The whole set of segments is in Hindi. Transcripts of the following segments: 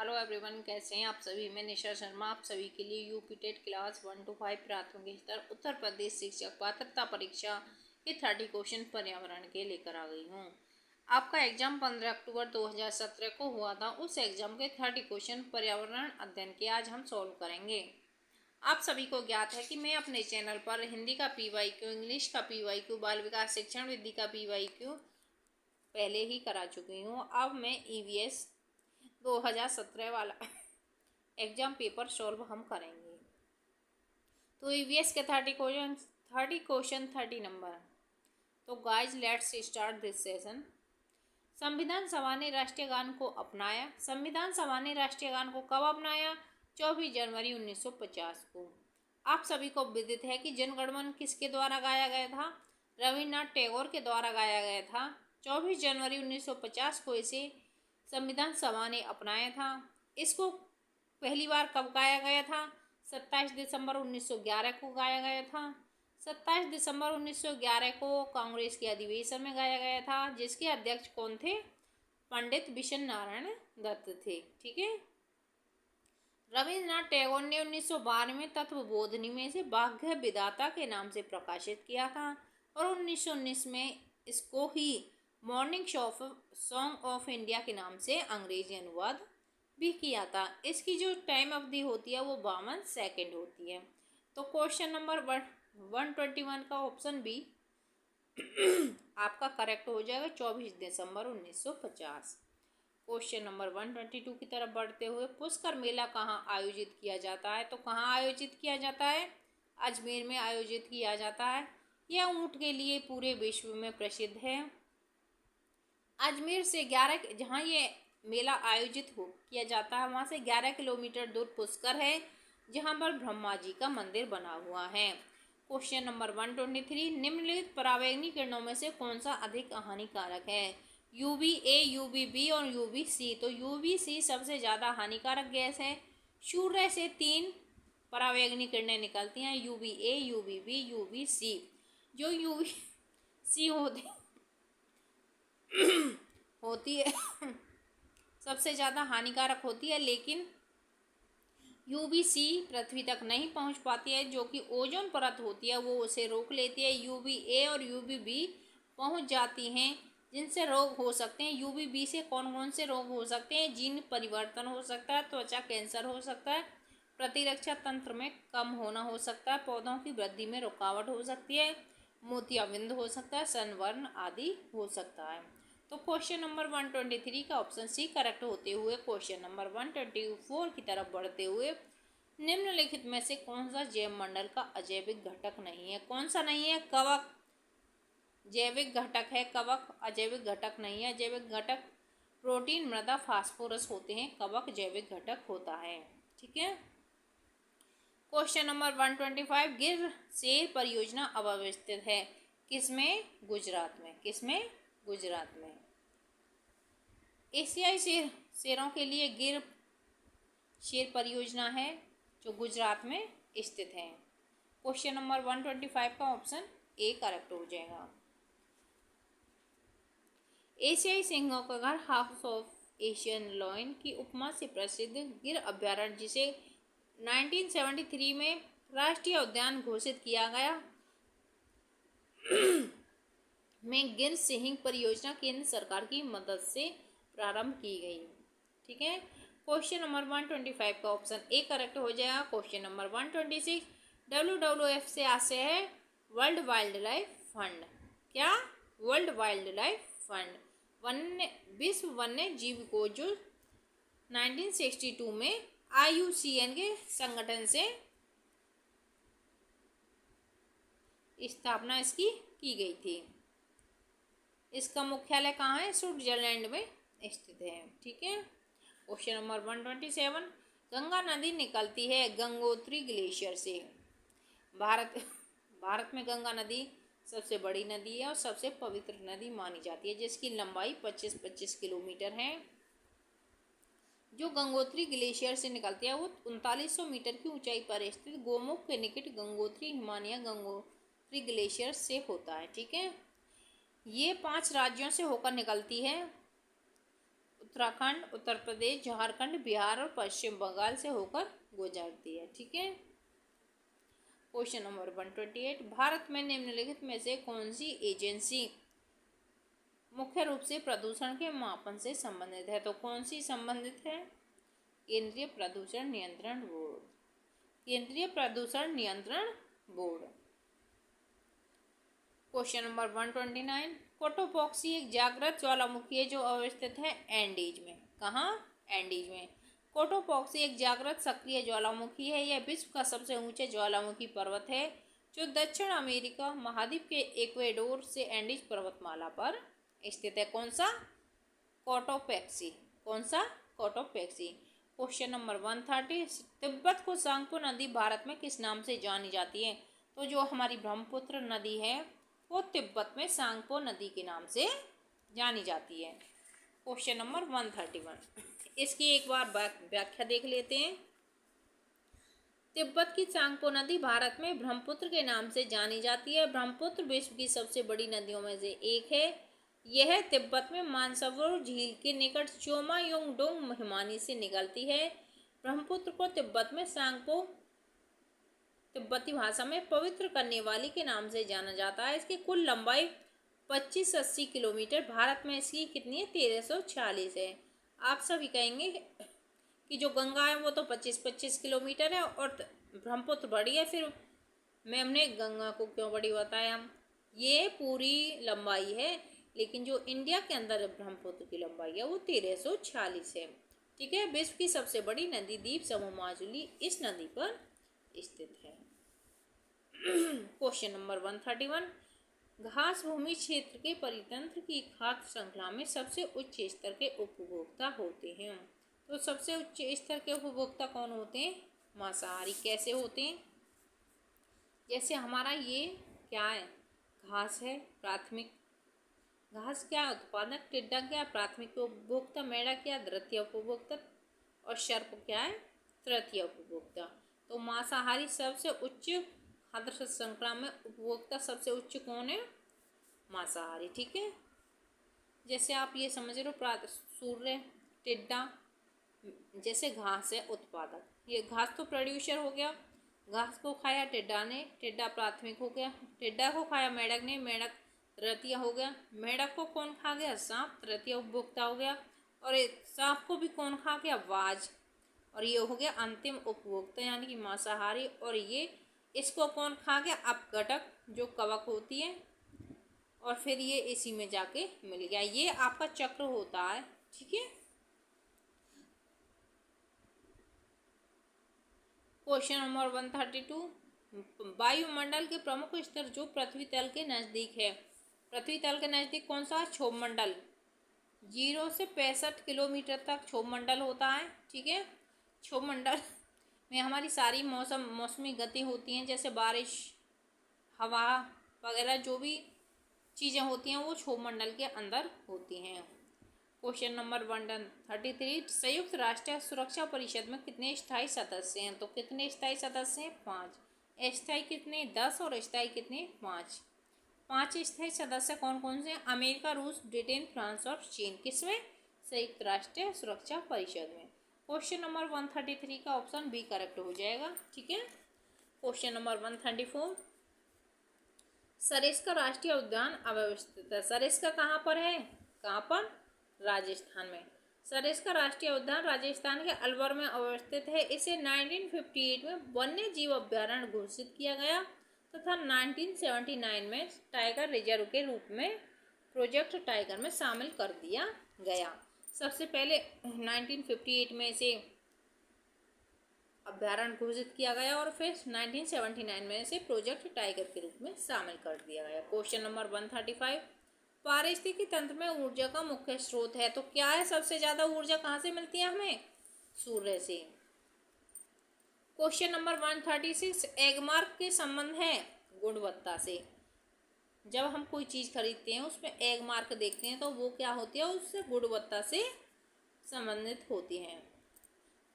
हेलो एवरीवन, कैसे हैं आप सभी। मैं निशा शर्मा आप सभी के लिए यूपी टेट क्लास 1 to 5 प्राथमिक स्तर उत्तर प्रदेश शिक्षक पात्रता परीक्षा के 30 क्वेश्चन पर्यावरण के लेकर आ गई हूँ। आपका एग्जाम 15 अक्टूबर 2017 को हुआ था। उस एग्जाम के 30 क्वेश्चन पर्यावरण अध्ययन के आज हम सॉल्व करेंगे। आप सभी को ज्ञात है कि मैं अपने चैनल पर हिंदी का PYQ, इंग्लिश का PYQ, बाल विकास शिक्षण विधि का PYQ पहले ही करा चुकी हूँ। अब मैं EVS 2017 वाला एग्जाम पेपर सॉल्व हम करेंगे। तो EVS के 30 नंबर। तो guys let's start this session. संविधान सभा ने राष्ट्रीय गान को अपनाया। संविधान सभा ने राष्ट्रीय गान को कब अपनाया? 24 जनवरी 1950 को। आप सभी को विदित है कि जनगणमन किसके द्वारा गाया गया था? रविन्द्रनाथ टैगोर के द्वारा गाया गया था। 24 जनवरी 1950 को इसे संविधान सभा ने अपनाया था। इसको पहली बार कब गाया गया था? 27 दिसंबर 1911 को गाया गया था। 27 दिसंबर 1911 को कांग्रेस के अधिवेशन में गाया गया था, जिसके अध्यक्ष कौन थे? पंडित बिशन नारायण दत्त थे। ठीक है। रविन्द्रनाथ टैगोर ने 1912 में तत्वबोधिनी में से भाग्य विधाता के नाम से प्रकाशित किया था और 1919 में इसको ही मॉर्निंग सॉन्ग ऑफ इंडिया के नाम से अंग्रेजी अनुवाद भी किया था। इसकी जो टाइम अवधि होती है वो 52 सेकेंड होती है। तो क्वेश्चन नंबर 121 का ऑप्शन बी आपका करेक्ट हो जाएगा, 24 दिसंबर 1950। क्वेश्चन नंबर 122 की तरफ बढ़ते हुए, पुष्कर मेला कहाँ आयोजित किया जाता है? तो कहाँ आयोजित किया जाता है? अजमेर में आयोजित किया जाता है। यह ऊँट के लिए पूरे विश्व में प्रसिद्ध है। अजमेर से 11 जहाँ ये मेला आयोजित किया जाता है वहाँ से 11 किलोमीटर दूर पुष्कर है, जहाँ पर ब्रह्मा जी का मंदिर बना हुआ है। क्वेश्चन नंबर 123, निम्नलिखित परावैंगनी किरणों में से कौन सा अधिक हानिकारक है? UVA, UVB और UVC। तो UVC सबसे ज़्यादा हानिकारक गैस है। सूर्य से 3 परावैंगनी किरणें निकलती हैं, UVA, UVB, UVC। जो UVC होती है सबसे ज़्यादा हानिकारक होती है, लेकिन UVC पृथ्वी तक नहीं पहुंच पाती है। जो कि ओजोन परत होती है वो उसे रोक लेती है। UVA और UVB पहुंच जाती हैं, जिनसे रोग हो सकते हैं। UVB से कौन कौन से रोग हो सकते हैं? जीन परिवर्तन हो सकता है, त्वचा कैंसर हो सकता है, प्रतिरक्षा तंत्र में कम होना हो सकता है, पौधों की वृद्धि में रुकावट हो सकती है, मोतियाबिंद हो सकता है, सनबर्न आदि हो सकता है। तो क्वेश्चन नंबर 123 का ऑप्शन सी करेक्ट होते हुए क्वेश्चन नंबर 124 की तरफ बढ़ते हुए, निम्नलिखित में से कौन सा जैव मंडल का अजैविक घटक नहीं है? कौन सा नहीं है? कवक जैविक घटक है, कवक अजैविक घटक नहीं है। जैविक घटक प्रोटीन, मृदा, फास्फोरस होते हैं, कवक जैविक घटक होता है। ठीक है। क्वेश्चन नंबर 125, गिर शेर परियोजना अब अवस्थित है किसमें? गुजरात में। किसमें? गुजरात में। एशियाई शेरों के लिए गिर शेर परियोजना है जो गुजरात में स्थित है। क्वेश्चन नंबर 125 का ऑप्शन ए करेक्ट हो जाएगा। एशियाई सिंहों का घर, हाउस ऑफ एशियन लॉयन की उपमा से प्रसिद्ध गिर अभ्यारण्य, जिसे 1973 में राष्ट्रीय उद्यान घोषित किया गया, में गिर सिंह परियोजना केंद्र सरकार की मदद से प्रारंभ की गई। ठीक है। क्वेश्चन नंबर 125 का ऑप्शन ए करेक्ट हो जाएगा। क्वेश्चन नंबर 126, WWF से आशय है वर्ल्ड वाइल्ड लाइफ फंड। क्या? World wild life fund. विश्व वन्य जीव को जो 1962 में IUCN के संगठन से स्थापना इसकी की गई थी। इसका मुख्यालय कहाँ है? स्विट्जरलैंड में स्थित है। ठीक है। क्वेश्चन नंबर 127, गंगा नदी निकलती है गंगोत्री ग्लेशियर से। भारत में गंगा नदी सबसे बड़ी नदी है और सबसे पवित्र नदी मानी जाती है, जिसकी लंबाई 25 किलोमीटर है। जो गंगोत्री ग्लेशियर से निकलती है वो 3900 मीटर की ऊंचाई पर स्थित गोमुख के निकट गंगोत्री हिमालय गंगोत्री ग्लेशियर से होता है। ठीक है। ये 5 राज्यों से होकर निकलती है। उत्तराखंड, उत्तर प्रदेश, झारखंड, बिहार और पश्चिम बंगाल से होकर गुजरती है। ठीक है। क्वेश्चन नंबर 128, भारत में निम्नलिखित में से कौन सी एजेंसी मुख्य रूप से प्रदूषण के मापन से संबंधित है? तो कौन सी संबंधित है? केंद्रीय प्रदूषण नियंत्रण बोर्ड। केंद्रीय प्रदूषण नियंत्रण बोर्ड। क्वेश्चन नंबर 129, कोटोपॉक्सी एक जागृत ज्वालामुखी है जो अवस्थित है एंडीज में। कहाँ? एंडीज में। कोटोपॉक्सी एक जागृत सक्रिय ज्वालामुखी है। यह विश्व का सबसे ऊंचा ज्वालामुखी पर्वत है जो दक्षिण अमेरिका महाद्वीप के इक्वेडोर से एंडीज पर्वतमाला पर स्थित है। कौन सा? कोटोपॉक्सी। कौन सा? कोटोपॉक्सी। क्वेश्चन नंबर 130, तिब्बत को सांगपो नदी भारत में किस नाम से जानी जाती है? तो जो हमारी ब्रह्मपुत्र नदी है वो तिब्बत में सांगपो नदी के नाम से जानी जाती है। क्वेश्चन नंबर 131, इसकी एक बार व्याख्या देख लेते हैं। तिब्बत की सांगपो नदी भारत में ब्रह्मपुत्र के नाम से जानी जाती है। ब्रह्मपुत्र विश्व की सबसे बड़ी नदियों में से एक है। यह तिब्बत में मानसरोवर झील के निकट चोमायोंगडोंग हिमानी से निकलती है। ब्रह्मपुत्र को तिब्बत में सांगपो तिब्बती भाषा में पवित्र करने वाली के नाम से जाना जाता है। इसकी कुल लंबाई 2580 किलोमीटर। भारत में इसकी कितनी है? 1346 है। आप सभी कहेंगे कि जो गंगा है वो तो 25-25 किलोमीटर है और ब्रह्मपुत्र बड़ी है, फिर मैम ने गंगा को क्यों बड़ी बताया? ये पूरी लंबाई है, लेकिन जो इंडिया के अंदर ब्रह्मपुत्र की लंबाई है वो 1346 है। ठीक है। विश्व की सबसे बड़ी नदी द्वीप समूह माजुली इस नदी पर स्थित है। क्वेश्चन नंबर 131, घास भूमि क्षेत्र के परितंत्र की खाद्य श्रृंखला में सबसे उच्च स्तर के उपभोक्ता होते हैं। तो सबसे उच्च स्तर के उपभोक्ता कौन होते हैं? मांसाहारी। कैसे होते हैं? जैसे हमारा ये क्या है? घास है प्राथमिक। घास क्या उत्पादक? टिड्डा क्या प्राथमिक उपभोक्ता? मेढक क्या द्वितीय उपभोक्ता? और सर्प क्या है? तृतीय उपभोक्ता। तो मांसाहारी सबसे उच्च खाद्य श्रृंखला में उपभोक्ता सबसे उच्च कौन है? मांसाहारी। ठीक है। जैसे आप ये समझ रहे हो, सूर्य, टिड्डा, जैसे घास है उत्पादक। ये घास तो प्रोड्यूसर हो गया, घास को खाया टिड्डा ने, टिड्डा प्राथमिक हो गया। टिड्डा को खाया मेढक ने, मेढक तृतीय हो गया। मेढक को कौन खा गया? सांप, तृतीय उपभोक्ता हो गया। और सांप को भी कौन खा गया? बाज। और ये हो गया अंतिम उपभोक्ता यानी कि मांसाहारी। और ये इसको कौन खा गया? अपघटक, जो कवक होती है, और फिर ये इसी में जाके मिल गया। ये आपका चक्र होता है। ठीक है। क्वेश्चन नंबर 132, वायुमंडल के प्रमुख स्तर जो पृथ्वी तल के नजदीक है। पृथ्वी तल के नजदीक कौन सा? क्षोभ मंडल। 0 से 65 किलोमीटर तक क्षोभ मंडल होता है। ठीक है। क्षोभ मंडल में हमारी सारी मौसमी गति होती हैं, जैसे बारिश, हवा वगैरह जो भी चीज़ें होती हैं वो क्षोभ मंडल के अंदर होती हैं। क्वेश्चन नंबर 133, संयुक्त राष्ट्र सुरक्षा परिषद में कितने स्थायी सदस्य हैं? तो कितने स्थायी सदस्य हैं? 5। अस्थायी कितने? 10। और स्थायी कितने? 5। 5 स्थायी सदस्य कौन कौन से हैं? अमेरिका, रूस, ब्रिटेन, फ्रांस और चीन। किसमें? संयुक्त राष्ट्र सुरक्षा परिषद में। क्वेश्चन नंबर 133 का ऑप्शन बी करेक्ट हो जाएगा। ठीक है। क्वेश्चन नंबर 134, सरिस्का राष्ट्रीय उद्यान अव्यवस्थित है। सरिस्का कहाँ पर है? कहाँ पर? राजस्थान में। सरिस्का राष्ट्रीय उद्यान राजस्थान के अलवर में अवस्थित है। इसे 1958 में वन्य जीव अभ्यारण्य घोषित किया गया तथा 1979 में टाइगर रिजर्व के रूप में प्रोजेक्ट टाइगर में शामिल कर दिया गया। सबसे पहले 1958 में इसे अभ्यारण्य घोषित किया गया और फिर 1979 में इसे प्रोजेक्ट टाइगर के रूप में शामिल कर दिया गया। क्वेश्चन नंबर 135, पारिस्थितिकी तंत्र में ऊर्जा का मुख्य स्रोत है। तो क्या है? सबसे ज्यादा ऊर्जा कहाँ से मिलती है हमें? सूर्य से। क्वेश्चन नंबर 136, एगमार्क के संबंध है गुणवत्ता से। जब हम कोई चीज खरीदते हैं उसमें एगमार्क देखते हैं तो वो क्या होती है? उससे गुणवत्ता से संबंधित होती है।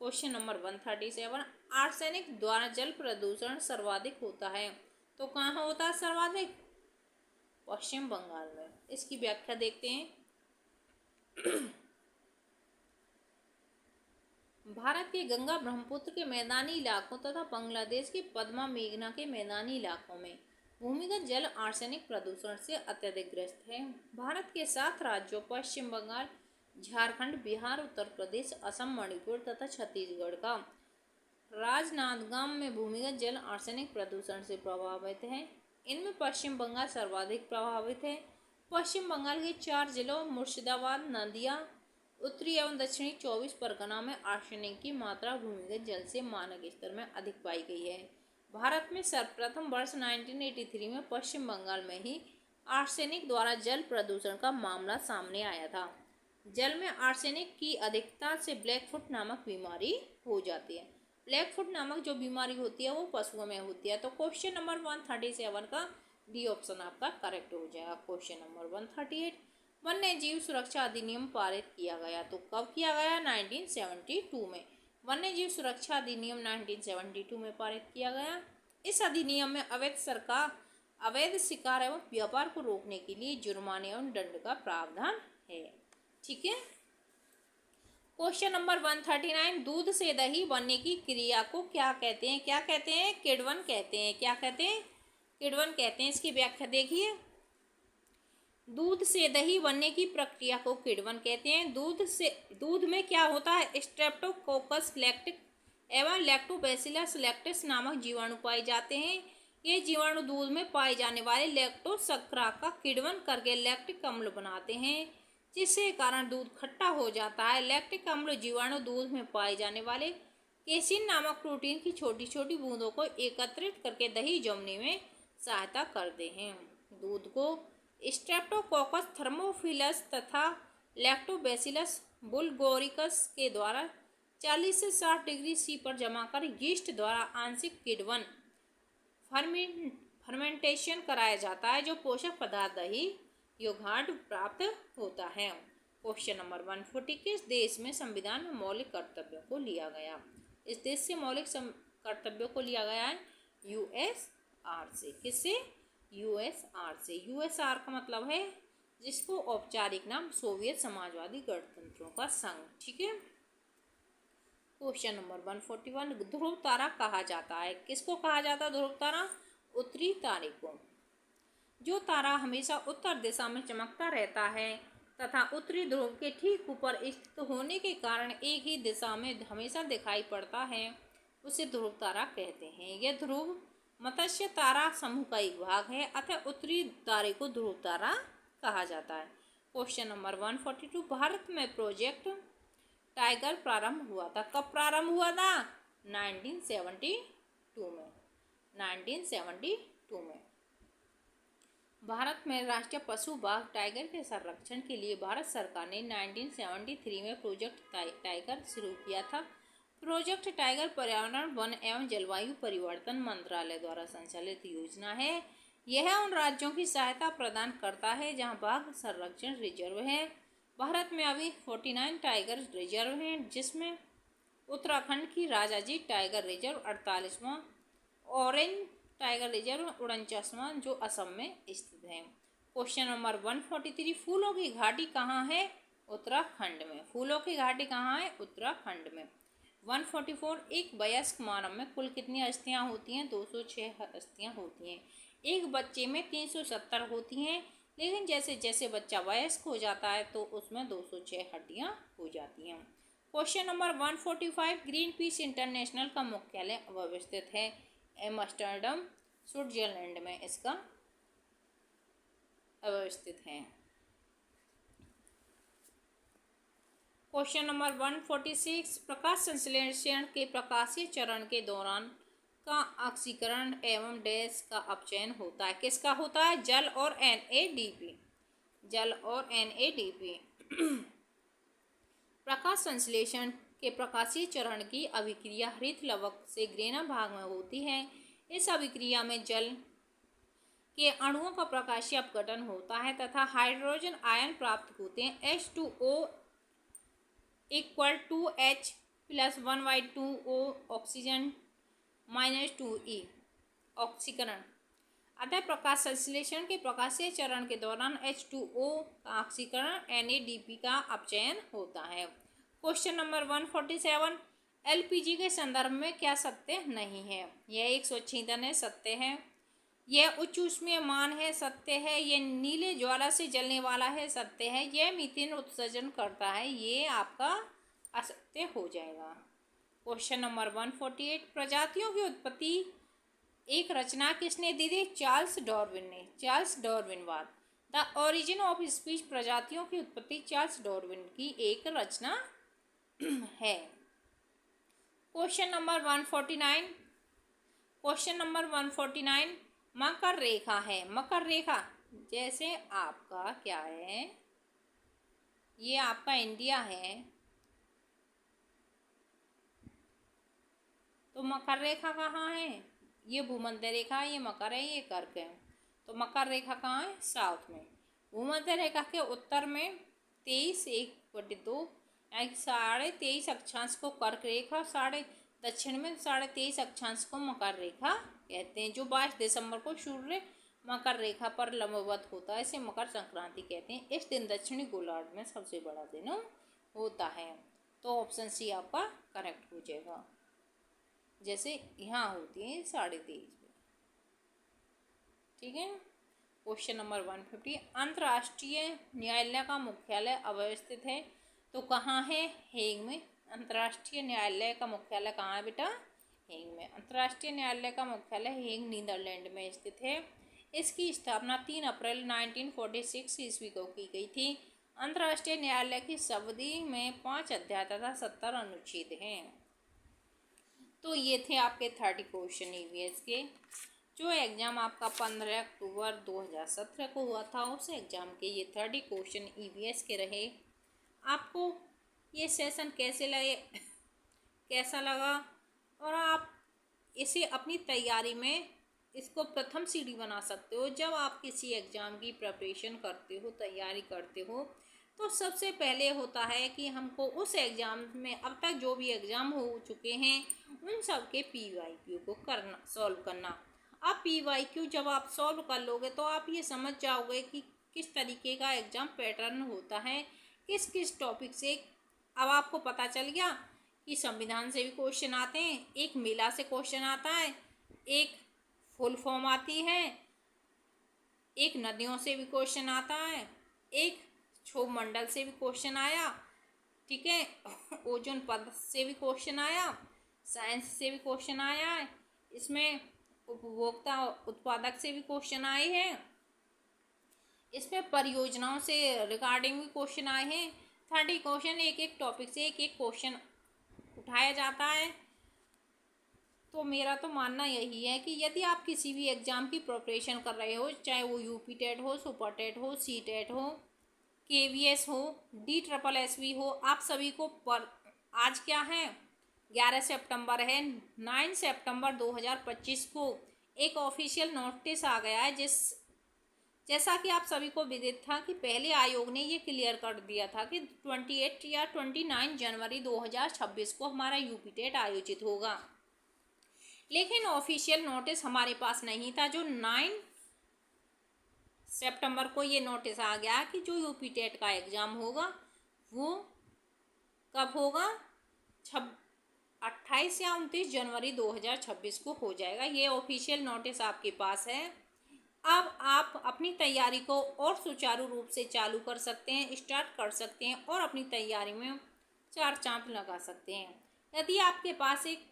क्वेश्चन नंबर 137, आर्सेनिक द्वारा जल प्रदूषण सर्वाधिक होता है। तो कहाँ होता है सर्वाधिक? पश्चिम बंगाल में। इसकी व्याख्या देखते हैं। भारत के गंगा ब्रह्मपुत्र के मैदानी इलाकों तथा बांग्लादेश के पद्मा मेघना के मैदानी इलाकों में भूमिगत जल आर्सेनिक प्रदूषण से अत्यधिक ग्रस्त है। भारत के 7 राज्यों पश्चिम बंगाल, झारखंड, बिहार, उत्तर प्रदेश, असम, मणिपुर तथा छत्तीसगढ़ का राजनांदगांव में भूमिगत जल आर्सेनिक प्रदूषण से प्रभावित है। इनमें पश्चिम बंगाल सर्वाधिक प्रभावित है। पश्चिम बंगाल के 4 जिलों मुर्शिदाबाद, नदिया, उत्तरी एवं दक्षिणी 24 परगना में आर्सेनिक की मात्रा भूमिगत जल से मानक स्तर में अधिक पाई गई है। भारत में सर्वप्रथम वर्ष 1983 में पश्चिम बंगाल में ही आर्सेनिक द्वारा जल प्रदूषण का मामला सामने आया था। जल में आर्सेनिक की अधिकता से ब्लैकफुट नामक बीमारी हो जाती है। ब्लैकफुट नामक जो बीमारी होती है वो पशुओं में होती है। तो क्वेश्चन नंबर 137 का डी ऑप्शन आपका करेक्ट हो जाएगा। क्वेश्चन नंबर 138, वन्य जीव सुरक्षा अधिनियम पारित किया गया। तो कब किया गया? 1972 में। वन्य जीव सुरक्षा अधिनियम 1972 में पारित किया गया। इस अधिनियम में अवैध शिकार एवं व्यापार को रोकने के लिए जुर्माने एवं दंड का प्रावधान है। ठीक है। क्वेश्चन नंबर 139, दूध से दही बनने की क्रिया को क्या कहते हैं? क्या कहते हैं? किण्वन कहते हैं। क्या कहते हैं? किण्वन कहते हैं। इसकी व्याख्या देखिए। दूध से दही बनने की प्रक्रिया को किण्वन कहते हैं। दूध में क्या होता है? स्ट्रेप्टोकोकस लैक्टिक एवं लैक्टोबैसिलस लैक्टिस नामक जीवाणु पाए जाते हैं। ये जीवाणु दूध में पाए जाने वाले लैक्टोज शर्करा का किण्वन करके लैक्टिक अम्ल बनाते हैं, जिसके कारण दूध खट्टा हो जाता है। लैक्टिक अम्ल जीवाणु दूध में पाए जाने वाले केसिन नामक प्रोटीन की छोटी छोटी बूंदों को एकत्रित करके दही जमने में सहायता करते हैं। दूध को स्ट्रेप्टोकोकस थर्मोफिलस तथा लैक्टोबैसिलस बुल्गोरिकस के द्वारा 40 से 60 डिग्री सी पर जमाकर यीस्ट द्वारा आंशिक किण्वन फर्मेंटेशन कराया जाता है, जो पोषक पदार्थ दही योगार्ट प्राप्त होता है। क्वेश्चन नंबर 140, किस देश में संविधान में मौलिक कर्तव्यों को लिया गया? इस देश से मौलिक कर्तव्यों को लिया गया है यूएसआर से। किससे? यूएसआर से। यूएसआर का मतलब है जिसको औपचारिक नाम सोवियत समाजवादी गणतंत्रों का संघ। ठीक है। क्वेश्चन नंबर 141, ध्रुव तारा कहा जाता है। किसको कहा जाता है ध्रुव तारा? उत्तरी तारे को। जो तारा हमेशा उत्तर दिशा में चमकता रहता है तथा उत्तरी ध्रुव के ठीक ऊपर स्थित होने के कारण एक ही दिशा में हमेशा दिखाई पड़ता है, उसे ध्रुव तारा कहते हैं। यह ध्रुव मत्स्य तारा समूह का एक भाग है, अतः उत्तरी तारे को ध्रुव तारा कहा जाता है। क्वेश्चन नंबर 142, भारत में प्रोजेक्ट टाइगर प्रारंभ हुआ था। कब प्रारंभ हुआ था? 1972 में। 1972 में भारत में राष्ट्रीय पशु बाघ टाइगर के संरक्षण के लिए भारत सरकार ने 1973 में प्रोजेक्ट टाइगर शुरू किया था। प्रोजेक्ट टाइगर पर्यावरण, वन एवं जलवायु परिवर्तन मंत्रालय द्वारा संचालित योजना है। यह उन राज्यों की सहायता प्रदान करता है जहां बाघ संरक्षण रिजर्व है। भारत में अभी 49 टाइगर रिजर्व हैं, जिसमें उत्तराखंड की राजाजी टाइगर रिजर्व 48वां, ऑरेंज टाइगर रिजर्व 49वां जो असम में स्थित है। क्वेश्चन नंबर 143, फूलों की घाटी कहाँ है? उत्तराखंड में। फूलों की घाटी कहाँ है? उत्तराखंड में। 144, एक वयस्क मानव में कुल कितनी अस्थियां होती हैं? 206 अस्थियां होती हैं। एक बच्चे में 370 होती हैं, लेकिन जैसे जैसे बच्चा वयस्क हो जाता है तो उसमें 206 हड्डियां हो जाती हैं। Question number 145, green peas international का मुख्यालय अवस्थित है एम्स्टर्डम, स्विट्जरलैंड में इसका अवस्थित है। क्वेश्चन नंबर 146, प्रकाश संश्लेषण के प्रकाशीय चरण के दौरान का ऑक्सीकरण एवं डैश का अपचयन होता है। किसका होता है? जल और NADP। जल और NADP। प्रकाश संश्लेषण के प्रकाशीय चरण की अभिक्रिया हरित लवक से ग्रेना भाग में होती है। इस अभिक्रिया में जल के अणुओं का प्रकाशीय अपघटन होता है तथा हाइड्रोजन आयन प्राप्त होते हैं। H2O = H + 1/2O oxygen -2E ऑक्सीकरण। अतः प्रकाश संश्लेषण के प्रकाशीय चरण के दौरान H2O का ऑक्सीकरण, NADP का अपचयन होता है। क्वेश्चन नंबर 147, एलपीजी के संदर्भ में क्या सत्य नहीं है? यह एक स्वच्छींदन है, सत्य है। यह उच्च ऊष्मीयमान है, सत्य है। यह नीले ज्वाला से जलने वाला है, सत्य है। यह मीथेन उत्सर्जन करता है, ये आपका असत्य हो जाएगा। क्वेश्चन नंबर 148, प्रजातियों की उत्पत्ति एक रचना किसने दी थी? चार्ल्स डार्विन ने। चार्ल्स डार्विनवाद, द ओरिजिन ऑफ स्पीच, प्रजातियों की उत्पत्ति चार्ल्स डार्विन की एक रचना है। क्वेश्चन नंबर 149, क्वेश्चन नंबर 149, मकर रेखा है। मकर रेखा जैसे आपका क्या है, ये आपका इंडिया है, तो मकर रेखा कहाँ है? ये भूमध्य रेखा है, ये मकर है, ये कर्क है। तो मकर रेखा कहाँ है? साउथ में। भूमध्य रेखा के उत्तर में 23.1/2 यानी 23.5 अक्षांश को कर्क रेखा, दक्षिण में 23.5 अक्षांश को मकर रेखा कहते हैं। जो 22 दिसंबर को सूर्य मकर रेखा पर लंबवत होता है, इसे मकर संक्रांति कहते हैं। इस दिन दक्षिणी गोलार्ध में सबसे बड़ा दिन होता है। तो ऑप्शन सी आपका करेक्ट हो जाएगा। जैसे यहाँ होती है 23:30 पे। ठीक है। क्वेश्चन नंबर 150, अंतर्राष्ट्रीय न्यायालय का मुख्यालय अवस्थित है तो कहाँ है? हेग में। अंतर्राष्ट्रीय न्यायालय का मुख्यालय कहाँ है बेटा? हेग में। अंतर्राष्ट्रीय न्यायालय का मुख्यालय हेग, नीदरलैंड में स्थित है। इसकी स्थापना 3 अप्रैल 1946 ईस्वी को की गई थी। अंतर्राष्ट्रीय न्यायालय की अवधि में 5 अध्याय तथा 70 अनुच्छेद हैं। तो ये थे आपके 30 क्वेश्चन ईवीएस के। जो एग्ज़ाम आपका 15 अक्टूबर 2017 को हुआ था, उस एग्ज़ाम के ये 30 क्वेश्चन ईवीएस के रहे। आपको ये सेशन कैसा लगा और आप इसे अपनी तैयारी में इसको प्रथम सीढ़ी बना सकते हो। जब आप किसी एग्ज़ाम की प्रिपरेशन करते हो, तैयारी करते हो, तो सबसे पहले होता है कि हमको उस एग्ज़ाम में अब तक जो भी एग्ज़ाम हो चुके हैं उन सब के पीवाईक्यू को सॉल्व करना। अब पीवाईक्यू जब आप सॉल्व कर लोगे तो आप ये समझ जाओगे कि किस तरीके का एग्ज़ाम पैटर्न होता है, किस किस टॉपिक से। अब आपको पता चल गया कि संविधान से भी क्वेश्चन आते हैं, एक मेला से क्वेश्चन आता है, एक फुल फॉर्म आती है, एक नदियों से भी क्वेश्चन आता है, एक क्षोभ मंडल से भी क्वेश्चन आया। ठीक है। ओजोन परत से भी क्वेश्चन आया, साइंस से भी क्वेश्चन आया है, इसमें उपभोक्ता उत्पादक से भी क्वेश्चन आए हैं, इसमें परियोजनाओं से रिगार्डिंग भी क्वेश्चन आए हैं। 30 क्वेश्चन, एक एक टॉपिक से एक एक क्वेश्चन उठाया जाता है। तो मेरा तो मानना यही है कि यदि आप किसी भी एग्ज़ाम की प्रिपरेशन कर रहे हो, चाहे वो यूपी टेट हो, सुपर टेट हो, सी टेट हो, केवीएस हो, DSSB हो, आप सभी को आज क्या है? 11 सितंबर है। 9 सितंबर 2025 को एक ऑफिशियल नोटिस आ गया है, जैसा कि आप सभी को विदित था कि पहले आयोग ने ये क्लियर कर दिया था कि 28 या 29 जनवरी 2026 को हमारा यूपी टेट आयोजित होगा। लेकिन ऑफिशियल नोटिस हमारे पास नहीं था। जो 9 सितंबर को ये नोटिस आ गया कि जो यूपी टेट का एग्ज़ाम होगा वो कब होगा? 28 या 29 जनवरी 2026 को हो जाएगा। ये ऑफिशियल नोटिस आपके पास है। अब आप अपनी तैयारी को और सुचारू रूप से चालू कर सकते हैं, स्टार्ट कर सकते हैं और अपनी तैयारी में 4 चांद लगा सकते हैं। यदि आपके पास एक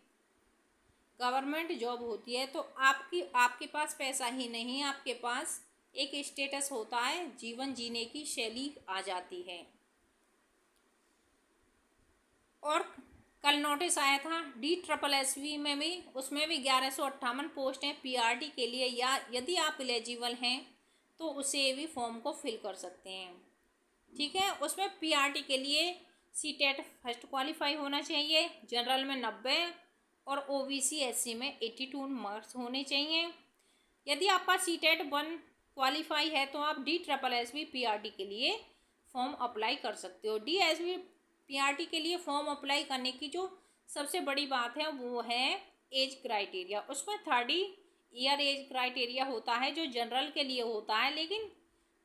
गवर्नमेंट जॉब होती है तो आपके पास पैसा ही नहीं, आपके पास एक स्टेटस होता है, जीवन जीने की शैली आ जाती है। और कल नोटिस आया था DSSB में भी, उसमें भी 1158 पोस्ट हैं पीआरटी के लिए, या यदि आप एलिजिबल हैं तो उसे भी फॉर्म को फिल कर सकते हैं। ठीक है। उसमें पीआरटी के लिए सीटेट फर्स्ट क्वालिफाई होना चाहिए, जनरल में 90 और ओबीसी SC में 82 मार्क्स होने चाहिए। यदि आपका सीटेट 1 क्वालिफाई है तो आप DSSB पीआरटी के लिए फॉर्म अप्लाई कर सकते हो। DSSB पीआरटी के लिए फॉर्म अप्लाई करने की जो सबसे बड़ी बात है वो है एज क्राइटेरिया। उसमें 30 ईयर एज क्राइटेरिया होता है जो जनरल के लिए होता है, लेकिन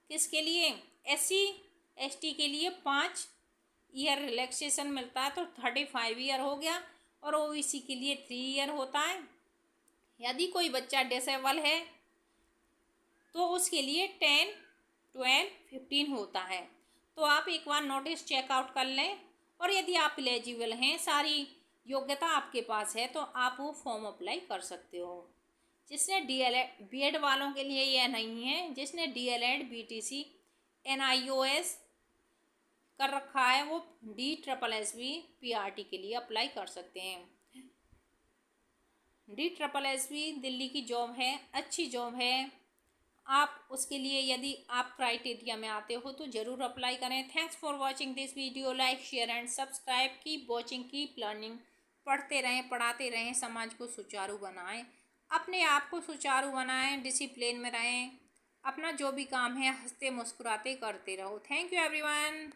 किसके लिए? SC ST के लिए 5 ईयर रिलैक्सेशन मिलता है, तो 35 ईयर हो गया। और ओबीसी के लिए 3 ईयर होता है। यदि कोई बच्चा डिसेबल है तो उसके लिए 10, 12, 15 होता है। तो आप एक बार नोटिस चेकआउट कर लें, और यदि आप एलिजिबल हैं, सारी योग्यता आपके पास है, तो आप वो फॉर्म अप्लाई कर सकते हो। जिसने DLED बीएड वालों के लिए यह नहीं है, जिसने DLED BTC NIOS कर रखा है वो DSSB PRT के लिए अप्लाई कर सकते हैं। DSSB दिल्ली की जॉब है, अच्छी जॉब है। आप उसके लिए यदि आप क्राइटेरिया में आते हो तो ज़रूर अप्लाई करें। Thanks for watching this video. Like, share and subscribe. Keep watching, keep learning. पढ़ते रहें, पढ़ाते रहें, समाज को सुचारू बनाएं, अपने आप को सुचारू बनाएं, डिसिप्लिन में रहें, अपना जो भी काम है हंसते मुस्कुराते करते रहो। Thank you everyone.